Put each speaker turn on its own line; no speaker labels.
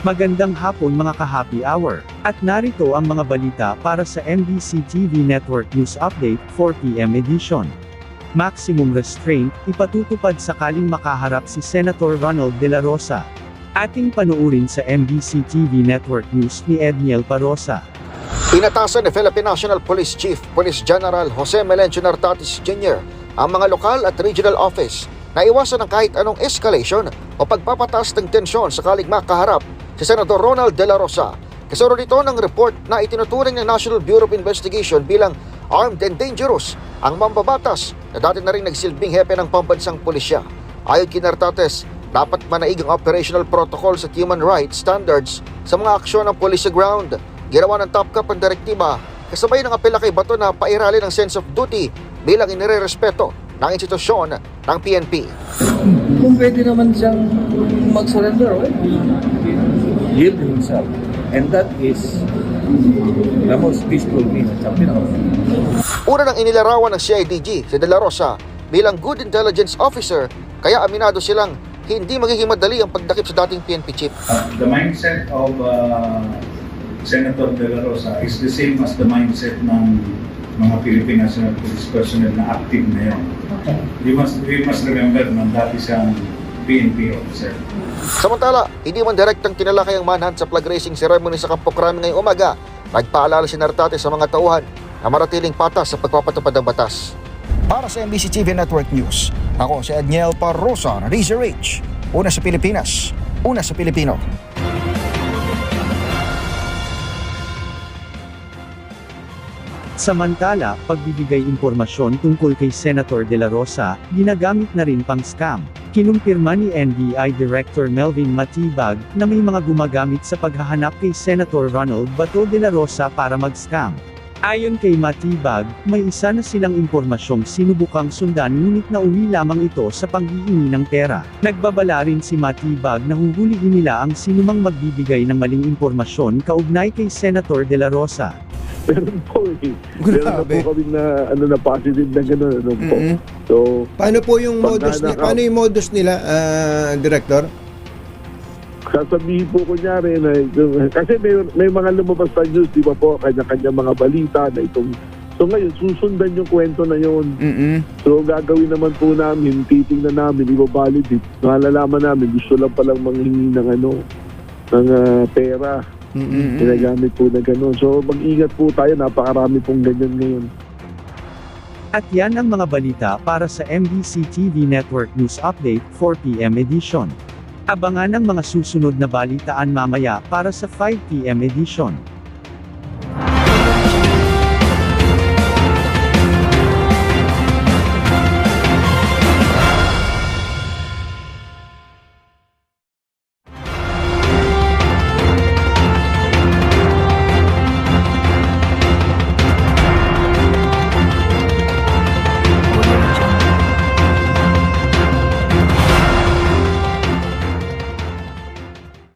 Magandang hapon mga ka-happy hour. At narito ang mga balita para sa MBC TV Network News Update 4 PM edition. Maximum restraint, ipatutupad sakaling makaharap si Senator Ronald De La Rosa. Ating panuurin sa MBC TV Network News ni Edniel Parosa.
Inatasan ni Philippine National Police Chief Police General Jose Melencio Nartatis Jr. ang mga lokal at regional office na iwasan ng kahit anong escalation o pagpapataas ng tensyon sakaling makaharap si Senator Ronald De La Rosa. Kasuro dito ng report na itinuturing ng National Bureau of Investigation bilang armed and dangerous ang mambabatas na dati na rin nagsilbing hepe ng pambansang pulisya. Ayon kay Nartatis, dapat manaig ang operational protocols at human rights standards sa mga aksyon ng police sa ground. Ginawa ng top cap ang direktiba kasabay ng apela kay Bato na pairalin ang sense of duty bilang inirerespeto ng institusyon ng PNP.
Kung pwede naman siyang mag-surrender, yield himself. And that is the most peaceful means of
Una nang inilarawan ng CIDG si De La Rosa bilang good intelligence officer, kaya aminado silang hindi magiging madali ang pagdakip sa dating PNP chief.
The mindset of Senator De La Rosa is the same as the mindset ng mga Philippine National Police personnel na active na yun. We must remember na dati siyang PNP officer.
Samantala, hindi man direktang tinalakay ang manhunt sa flag raising ceremony sa Campo Crame ngayong umaga, nagpaalala si Nartatis sa mga tauhan na maratiling patas sa pagpapatupad ng batas. Para sa MBC TV Network News, ako si Edniel Parosa ng Razor H. Una sa Pilipinas, una sa Pilipino.
Samantala, pagbibigay impormasyon tungkol kay Senator De La Rosa, ginagamit na rin pang scam. Kinumpirma ni NBI Director Melvin Matibag na may mga gumagamit sa paghahanap kay Senator Ronald Bato De La Rosa para mag-scam. Ayon kay Matibag, may isa na silang impormasyong sinubukang sundan ngunit nauwi lamang ito sa panghihingi ng pera. Nagbabala rin si Matibag na huhulihin nila ang sinumang magbibigay ng maling impormasyon kaugnay kay Senator De La Rosa.
Meron po eh. Meron na po kami na positive na gano'n. Po. So,
paano po yung modus nila? Paano yung modus nila, Director?
Sasabihin po kunyari na, kasi may mga lumabas na news, di ba po, kanya-kanya mga balita na itong, so ngayon, susundan yung kwento na yun. So gagawin naman po namin, titingnan namin, i-validate, malalaman namin, gusto lang palang manghingi ng pera. Ginagamit po na gano'n. So mag-ingat po tayo, napakarami pong ganyan ngayon.
At yan ang mga balita para sa MBC TV Network News Update 4 PM edition. Abangan ang mga susunod na balitaan mamaya para sa 5 PM edition.